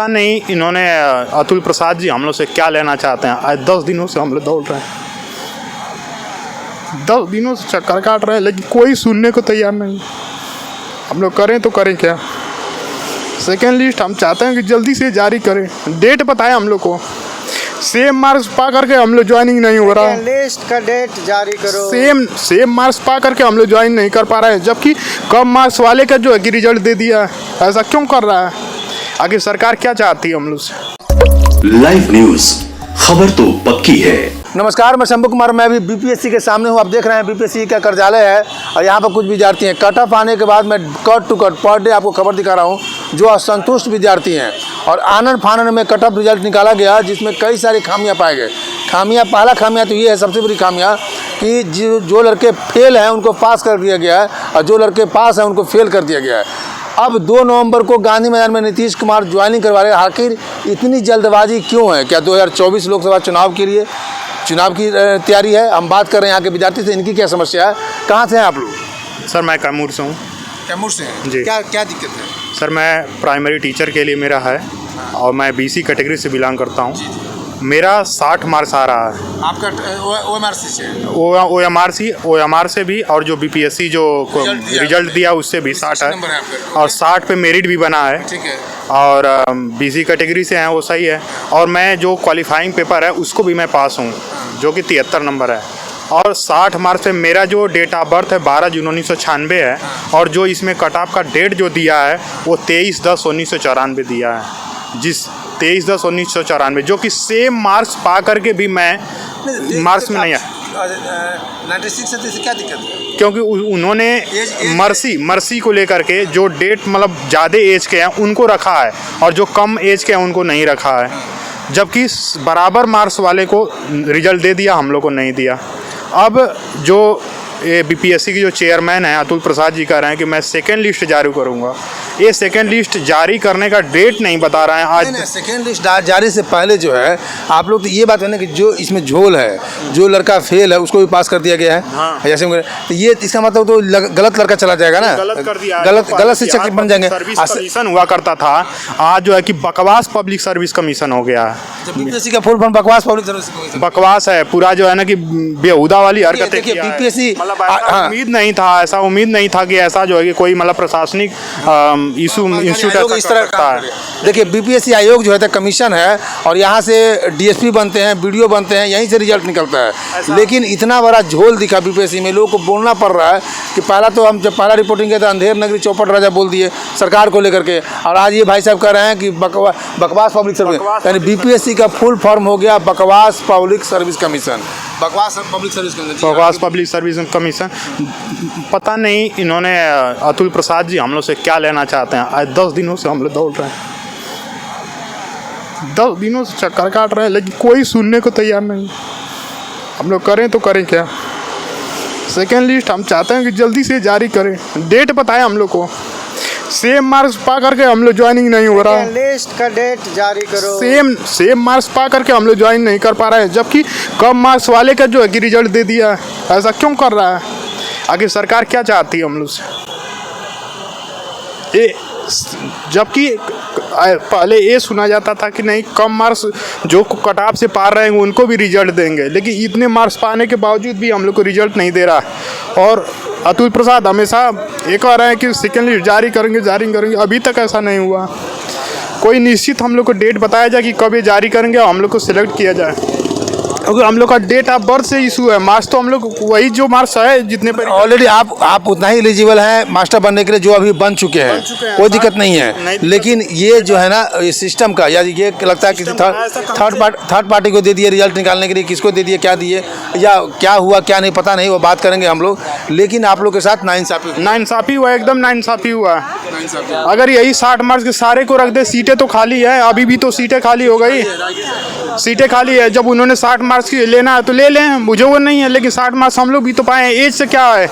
पता नहीं इन्होंने अतुल प्रसाद जी हम लोग से क्या लेना चाहते हैं। आज 10 दिनों से हम लोग दौड़ रहे हैं, 10 दिनों से चक्कर काट रहे हैं, लेकिन कोई सुनने को तैयार नहीं। हम लोग करें तो करें क्या? सेकेंड लिस्ट हम चाहते हैं कि जल्दी से जारी करें, डेट बताएं हम लोग को। सेम मार्क्स पा करके हम लोग ज्वाइनिंग नहीं हो रहा है। लिस्ट का डेट जारी करो। सेम मार्क्स पा करके हम लोग ज्वाइन नहीं कर पा रहे हैं, जबकि कम मार्क्स वाले का जो है कि रिजल्ट दे दिया है। ऐसा क्यों कर रहा है? आखिर सरकार क्या चाहती है हम लोग से? लाइव न्यूज, खबर तो पक्की है। नमस्कार, मैं शंभू कुमार। मैं भी बीपीएससी के सामने हूँ। आप देख रहे हैं बीपीएससी का कार्यालय है और यहाँ पर कुछ विद्यार्थी हैं। कट ऑफ आने के बाद मैं कट टू कट पर डे आपको खबर दिखा रहा हूँ जो असंतुष्ट विद्यार्थी हैं। और आनन फानन में कट ऑफ रिजल्ट निकाला गया जिसमें कई सारी खामियाँ पाए गए। पहला खामियाँ तो ये है, सबसे बड़ी खामियाँ कि जो लड़के फेल हैं उनको पास कर दिया गया है और जो लड़के पास हैं उनको फेल कर दिया गया है। अब 2 नवंबर को गांधी मैदान में नीतीश कुमार ज्वाइनिंग करवा रहे हैं। आखिर इतनी जल्दबाजी क्यों है? क्या 2024 लोकसभा चुनाव के लिए चुनाव की तैयारी है? हम बात कर रहे हैं यहाँ के विद्यार्थी से, इनकी क्या समस्या है। कहाँ से हैं आप लोग? सर मैं कैमूर से हूँ। कैमूर से हैं जी। क्या दिक्कत है? सर मैं प्राइमरी टीचर के लिए मेरा है और मैं बीसी कैटेगरी से बिलोंग करता हूँ। मेरा 60 मार्क्स आ रहा है। आपका ओएमआरसी से? ओएमआर से भी, और जो बीपीएससी जो रिजल्ट दिया उससे भी 60 है और 60 पे मेरिट भी बना है। ठीक है। और बीसी कैटेगरी से हैं, वो सही है। और मैं जो क्वालिफाइंग पेपर है उसको भी मैं पास हूँ, जो कि 73 नंबर है। और 60 मार्क्स पे मेरा जो डेट ऑफ बर्थ है 12 जून 1996 है। और जो इसमें कट ऑफ का डेट जो दिया है वो 23/10/1994 दिया है। जिस 23/10/1994 जो कि सेम मार्क्स पा करके भी मैं मार्क्स में नहीं आया। 96 से क्या दिक्कत है? क्योंकि उन्होंने मर्सी को लेकर के जो डेट मतलब ज़्यादा एज के हैं उनको रखा है और जो कम एज के हैं उनको नहीं रखा है, जबकि बराबर मार्क्स वाले को रिजल्ट दे दिया, हम लोग को नहीं दिया। अब जो बीपीएससी की जो चेयरमैन है अतुल प्रसाद जी कह रहे हैं कि मैं सेकेंड लिस्ट जारी करूंगा। ये सेकेंड लिस्ट जारी करने का डेट नहीं बता रहे हैं। आज सेकेंड लिस्ट जारी से पहले जो है आप लोग तो ये बात है ना कि जो इसमें झोल है, जो लड़का फेल है उसको भी पास कर दिया गया है। हाँ। जैसे तो ये इसका मतलब तो गलत लड़का चला जाएगा ना, गलत कर दिया, गलत शिक्षक बन जाएंगे। सर्विस कमीशन हुआ करता था, आज जो है कि बकवास पब्लिक सर्विस कमीशन हो गया है। बीपीएससी का फुल फॉर्म बकवास पब्लिक सर्विस कमीशन बकवास है पूरा, जो है ना कि बेहुदा वाली हरकतें। बीपीएससी उम्मीद नहीं था, ऐसा उम्मीद नहीं था कि ऐसा जो है कि कोई मतलब प्रशासनिक इंस्टीट्यूट इस तरह करता है। देखिए बीपीएससी आयोग जो है कमीशन है और यहाँ से डीएसपी बनते हैं, बीडीओ बनते हैं, यहीं से रिजल्ट निकलता है। लेकिन इतना बड़ा झोल दिखा बीपीएससी में, लोगों को बोलना पड़ रहा है कि पहला तो हम जब पहला रिपोर्टिंग किया था अंधेर नगरी चौपट राजा बोल दिए सरकार को लेकर के, और आज ये भाई साहब कह रहे हैं कि बकवास पब्लिक सर्विस, यानी बीपीएससी का फुल फॉर्म हो गया बकवास पब्लिक सर्विस कमीशन। बकवास पब्लिक सर्विस कमीशन। पता नहीं इन्होंने अतुल प्रसाद जी हम लोग से क्या लेना चाहते हैं। आज 10 दिनों से हम लोग दौड़ रहे हैं, 10 दिनों से चक्कर काट रहे हैं, लेकिन कोई सुनने को तैयार नहीं। हम लोग करें तो करें क्या? सेकेंड लिस्ट हम चाहते हैं कि जल्दी से जारी करें, डेट बताएं हम लोग को। सेम मार्क्स पा करके हम लोग ज्वाइनिंग नहीं हो रहा है। लिस्ट का डेट जारी करो। सेम मार्क्स पा करके हम लोग ज्वाइन नहीं कर पा रहे हैं, जबकि कम मार्क्स वाले का जो है कि रिजल्ट दे दिया है। ऐसा क्यों कर रहा है? आखिर सरकार क्या चाहती है हम लोग से? जबकि पहले ये सुना जाता था कि नहीं, कम मार्क्स जो कट ऑफ से पार रहेंगे उनको भी रिजल्ट देंगे, लेकिन इतने मार्क्स पाने के बावजूद भी हम लोग को रिजल्ट नहीं दे रहा। और अतुल प्रसाद हमेशा ये कह रहे हैं कि सेकेंड लिस्ट जारी करेंगे, अभी तक ऐसा नहीं हुआ। कोई निश्चित हम लोग को डेट बताया जाए कि कब ये जारी करेंगे और हम लोग को सिलेक्ट किया जाए, क्योंकि हम लोग का डेट ऑफ बर्थ से इशू है। मार्क्स तो हम लोग वही जो मार्क्स है जितने पर ऑलरेडी आप उतना ही एलिजिबल हैं मास्टर बनने के लिए जो अभी बन चुके हैं, कोई दिक्कत नहीं है। लेकिन ये जो है ना ये सिस्टम का, या ये लगता है कि थर्ड पार्टी को दे दिए रिजल्ट निकालने के लिए, किसको दे दिए, क्या दिए, या क्या हुआ क्या नहीं पता नहीं, वो बात करेंगे हम लोग। लेकिन आप लोग के साथ नाइंसाफी हुआ, एकदम नाइंसाफी हुआ। अगर यही 60 मार्क्स के सारे को रख दे, सीटें तो खाली है, अभी भी तो सीटें खाली हो गई, सीटें खाली है। जब उन्होंने 60 मार्क्स की लेना है तो ले लें, मुझे वो नहीं है, लेकिन 60 मार्क्स हम लोग भी तो पाए हैं। एज से क्या है,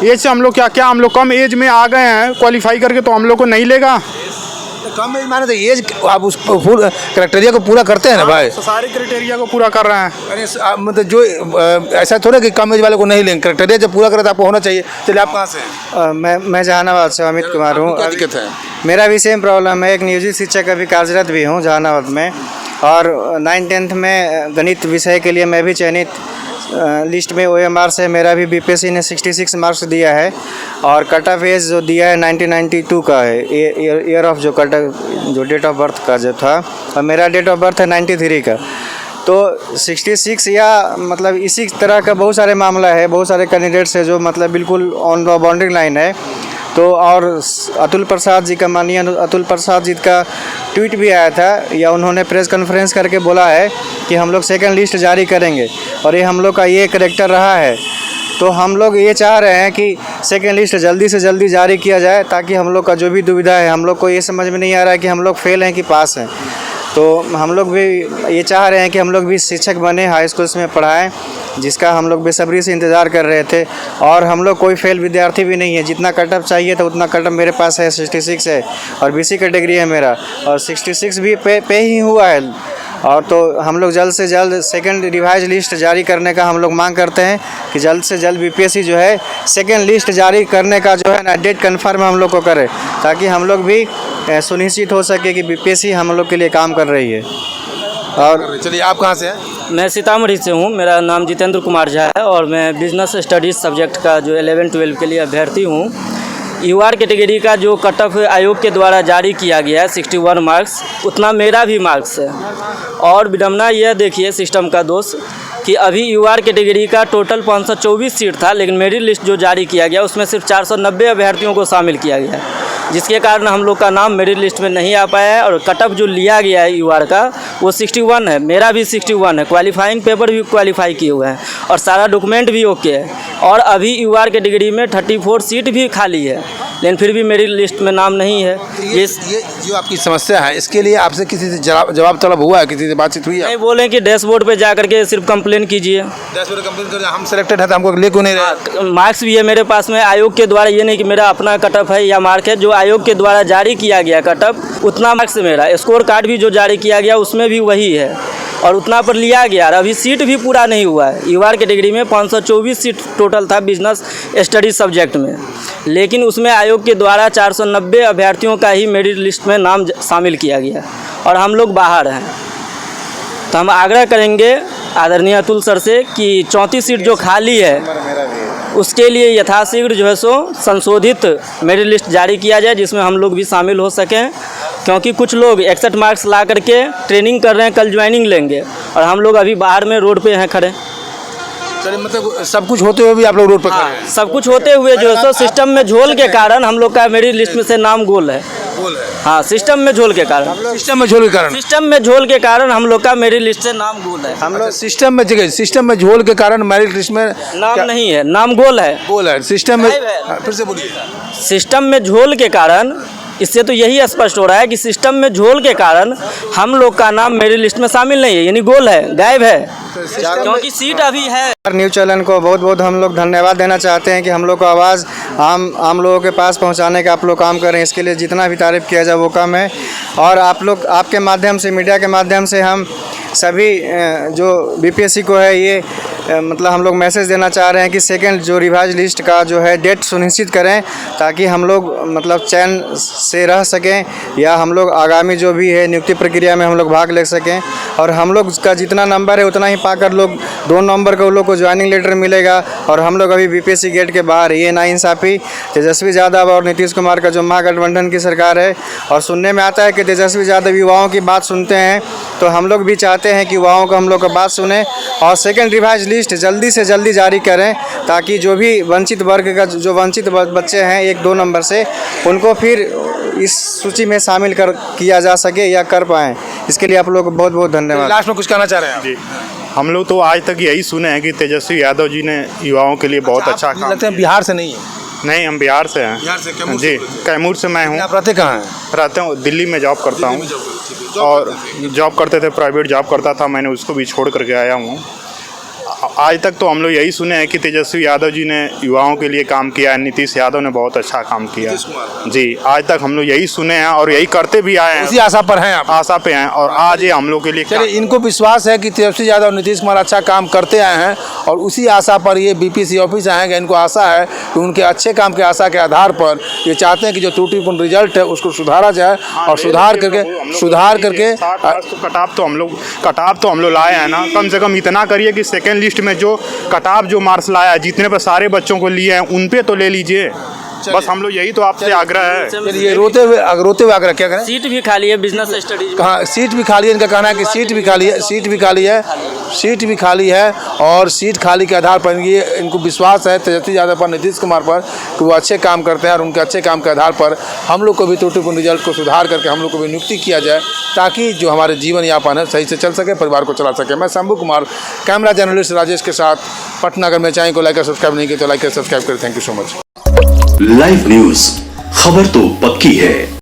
एज से हम लोग क्या हम लोग कम एज में आ गए हैं क्वालिफाई करके, तो हम लोग को नहीं लेगा। कम एज माने तो एज आप उस फुल क्राइटेरिया को पूरा करते हैं ना भाई? तो सारे क्राइटेरिया को पूरा कर रहे हैं। अरे मतलब जो ऐसा थोड़ा कि कम एज वाले को नहीं लेंगे, क्राइटेरिया जब पूरा करे तो आपको होना चाहिए। चलिए आप कहाँ से हैं? मैं जहानाबाद से अमित कुमार हूँ। क्या दिक्कत है? मेरा भी सेम प्रॉब्लम है। एक नियोजित शिक्षक अभी कार्यरत भी हूँ जहानाबाद में, और 9th-10th में गणित विषय के लिए मैं भी चयनित लिस्ट में OMR से मेरा भी बीपीएससी ने 66 मार्क्स दिया है, और कट ऑफ एज जो दिया है 1992 का है, ईयर ऑफ जो कट जो डेट ऑफ बर्थ का जो था, और मेरा डेट ऑफ बर्थ है 93 का। तो 66 या मतलब इसी तरह का बहुत सारे मामला है, बहुत सारे कैंडिडेट्स है जो मतलब बिल्कुल ऑन द बाउंड्री लाइन है। तो और अतुल प्रसाद जी का, माननीय अतुल प्रसाद जी का ट्वीट भी आया था, या उन्होंने प्रेस कॉन्फ्रेंस करके बोला है कि हम लोग सेकंड लिस्ट जारी करेंगे, और ये हम लोग का ये करैक्टर रहा है। तो हम लोग ये चाह रहे हैं कि सेकंड लिस्ट जल्दी से जल्दी जारी किया जाए, ताकि हम लोग का जो भी दुविधा है, हम लोग को ये समझ में नहीं आ रहा है कि हम लोग फेल हैं कि पास हैं। तो हम लोग भी ये चाह रहे हैं कि हम लोग भी शिक्षक बने, हाई स्कूल्स में पढ़ाएं, जिसका हम लोग बेसब्री से इंतज़ार कर रहे थे। और हम लोग कोई फेल विद्यार्थी भी नहीं है, जितना कटअप चाहिए था उतना कटअप मेरे पास है, 66 है, और BC कैटेगरी है मेरा, और 66 भी पे ही हुआ है। और तो हम लोग जल्द से जल्द सेकंड रिवाइज लिस्ट जारी करने का हम लोग मांग करते हैं कि जल्द से जल्द बीपीएससी जो है सेकंड लिस्ट जारी करने का जो है ना डेट कंफर्म हम लोग को करे, ताकि हम लोग भी सुनिश्चित हो सके कि बीपीएससी हम लोग के लिए काम कर रही है। और चलिए आप कहाँ से हैं? मैं सीतामढ़ी से हूँ। मेरा नाम जितेंद्र कुमार झा है, और मैं बिजनेस स्टडीज़ सब्जेक्ट का जो 11-12 के लिए अभ्यर्थी हूँ। यूआर कैटेगरी का जो कट ऑफ आयोग के द्वारा जारी किया गया है 61 मार्क्स, उतना मेरा भी मार्क्स है। और विडम्बना यह देखिए सिस्टम का दोष कि अभी यूआर कैटेगरी का टोटल 524 सीट था, लेकिन मेरिट लिस्ट जो जारी किया गया उसमें सिर्फ 490 अभ्यर्थियों को शामिल किया गया है, जिसके कारण हम लोग का नाम मेरिट लिस्ट में नहीं आ पाया है। और कट ऑफ जो लिया गया है यूआर का वो 61 है, मेरा भी 61 है, क्वालिफाइंग पेपर भी क्वालिफाई किए हुए हैं, और सारा डॉक्यूमेंट भी ओके है। और अभी यूआर कैटेगरी में 34 सीट भी खाली है, लेकिन फिर भी मेरी लिस्ट में नाम नहीं है। ये जो आपकी समस्या है, इसके लिए आपसे किसी से जवाब तलब हुआ है, किसी से बातचीत हुई है? नहीं, बोले कि डैशबोर्ड पे जा करके सिर्फ कंप्लेन कीजिए। डैशबोर्ड कंप्लेन कर, हम सेलेक्टेड है तो हमको ले क्यों नहीं रहे? मार्क्स भी है मेरे पास में आयोग के द्वारा, ये नहीं कि मेरा अपना कटअप है या मार्क है, जो आयोग के द्वारा जारी किया गया कटअप उतना मार्क्स मेरा। स्कोर कार्ड भी जो जारी किया गया उसमें भी वही है, और उतना पर लिया गया। अभी सीट भी पूरा नहीं हुआ है। यूआर कैटेगरी में 524 सीट टोटल था बिजनेस स्टडीज सब्जेक्ट में, लेकिन उसमें आयोग के द्वारा 490 अभ्यर्थियों का ही मेरिट लिस्ट में नाम शामिल किया गया, और हम लोग बाहर हैं। तो हम आग्रह करेंगे आदरणीय अतुल सर से कि 34 सीट जो खाली है उसके लिए यथाशीघ्र जो है सो संशोधित मेरिट लिस्ट जारी किया जाए, जिसमें हम लोग भी शामिल हो सकें। क्योंकि कुछ लोग 61 मार्क्स ला करके ट्रेनिंग कर रहे हैं, कल ज्वाइनिंग लेंगे, और हम लोग अभी बाहर में रोड पे हैं खड़े। चलिए, मतलब सब कुछ होते हुए भी आप लोग रोड पर खड़े हैं? सब कुछ होते हुए जो है सो सिस्टम में झोल के कारण हम लोग का मेरिट लिस्ट में से नाम गोल है। हाँ, सिस्टम में झोल के कारण, सिस्टम में झोल के कारण, सिस्टम में झोल के कारण हम लोग का मेरिट लिस्ट से नाम गोल है। हम लोग सिस्टम में जगह, सिस्टम में झोल के कारण मेरिट लिस्ट में नाम नहीं है, नाम गोल है। गोल है सिस्टम में। गायब है। हाँ, फिर से बोलिए। सिस्टम में झोल के कारण, इससे तो यही स्पष्ट हो रहा है कि सिस्टम में झोल के कारण हम लोग का नाम मेरिट लिस्ट में शामिल नहीं है, यानी गोल है, गायब है, क्योंकि सीट अभी है। न्यूज़ चैनल को बहुत बहुत हम लोग धन्यवाद देना चाहते हैं कि हम लोग को आवाज़ आम लोगों के पास पहुंचाने का आप लोग काम कर रहे हैं। इसके लिए जितना भी तारीफ़ किया जाए वो कम है। और आप लोग, आपके माध्यम से, मीडिया के माध्यम से हम सभी जो बीपीएससी को है ये मतलब हम लोग मैसेज देना चाह रहे हैं कि सेकंड जो रिवाइज लिस्ट का जो है डेट सुनिश्चित करें, ताकि हम लोग मतलब चैन से रह सकें, या हम लोग आगामी जो भी है नियुक्ति प्रक्रिया में हम लोग भाग ले सकें। और हम लोग का जितना नंबर है उतना ही पाकर लोग 2 नवंबर को उन लोग को ज्वाइनिंग लेटर मिलेगा। और हम लोग अभी बीपीएससी गेट के बाहर, ये नाइंसाफ़ी तेजस्वी यादव और नीतीश कुमार का जो महागठबंधन की सरकार है, और सुनने में आता है कि तेजस्वी यादव युवाओं की बात सुनते हैं, तो हम लोग भी चाहते हैं कि युवाओं को हम लोग का बात सुने और सेकंड रिवाइज लिस्ट जल्दी से जल्दी जारी करें, ताकि जो भी वंचित वर्ग का जो वंचित बच्चे हैं 1-2 नंबर से, उनको फिर इस सूची में शामिल किया जा सके या कर पाएँ। इसके लिए आप लोग को बहुत बहुत धन्यवाद। लास्ट में कुछ कहना चाह रहे हैं? जी, हम लोग तो आज तक यही सुने हैं कि तेजस्वी यादव जी ने युवाओं के लिए बहुत अच्छा काम। लगता है बिहार से नहीं है? नहीं, हम बिहार से हैं। बिहार से, कैमूर जी, कैमूर से मैं हूँ। आप रहते कहाँ हैं? रहता हूँ दिल्ली में, जॉब करता हूँ, और जॉब करते थे, प्राइवेट जॉब करता था, मैंने उसको भी छोड़ करके आया हूँ। आज तक तो हम लोग यही सुने हैं कि तेजस्वी यादव जी ने युवाओं के लिए काम किया है, नीतीश यादव ने बहुत अच्छा काम किया जी। आज तक हम लोग यही सुने हैं और यही करते भी आए हैं, उसी आशा पर हैं आप? आशा पे हैं। और आज ये हम लोग के लिए चलिए, इनको विश्वास है कि तेजस्वी यादव और नीतीश कुमार अच्छा काम करते आए हैं और उसी आशा पर ये बीपीएससी ऑफिस आएंगे। इनको आशा है कि उनके अच्छे काम के आशा के आधार पर ये चाहते हैं कि जो त्रुटिपूर्ण रिजल्ट है उसको सुधारा जाए और सुधार करके 60 कटाव तो हम लोग लाए हैं ना। कम से कम इतना करिए कि सेकेंड लिस्ट में जो कटाव जो मार्क्स लाया है, जितने पर सारे बच्चों को लिए हैं उन पे तो ले लीजिए। बस हम लोग यही तो आपसे आग्रह है। चलिए, रोते हुए आग्रह क्या करें? सीट भी खाली है बिजनेस स्टडीज। कहाँ सीट भी खाली है? इनका कहना है कि सीट भी खाली है, सीट भी खाली है और सीट खाली के आधार पर ये इनको विश्वास है तेजस्वी यादव पर, नीतीश कुमार पर कि वो अच्छे काम करते हैं और उनके अच्छे काम के आधार पर हम लोग को भी त्रुटिपूर्ण रिजल्ट को सुधार करके हम लोग को भी नियुक्ति किया जाए, ताकि जो हमारे जीवन यापन है सही से चल सके, परिवार को चला सके। मैं शंभू कुमार, कैमरा जर्नलिस्ट राजेश के साथ, पटना। अगर मैं चैनल को लाइक और सब्सक्राइब नहीं किया तो लाइक और सब्सक्राइब करें। Thank you so much. Live news, खबर तो पक्की है।